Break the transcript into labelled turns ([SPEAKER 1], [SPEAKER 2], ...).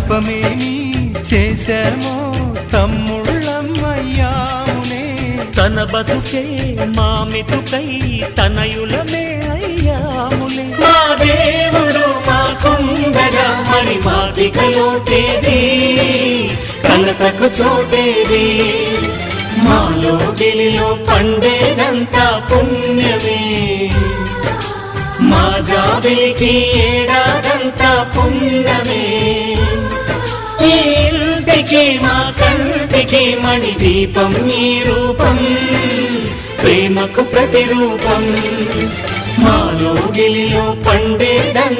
[SPEAKER 1] తపమేమి చేశామో తమ్ముళ్ళమయ్యామునే.
[SPEAKER 2] తన బతుకే మా మెతుకై తనయులమే అయ్యాములే. మా దేవుడు మాకుండగా మరి మాదిక లోటేది, కలతకు చోటేది. మాలో గిలిలో పండేదంతా పుణ్యమే, మా జాబిలికి ఏడాదంతా పుణ్యమే. ఈ ఇంటికి మా కంటికి మణి దీపం ఈ రూపం, ప్రేమకు ప్రతిరూపం. మాలో గిలిలో పండేదంతా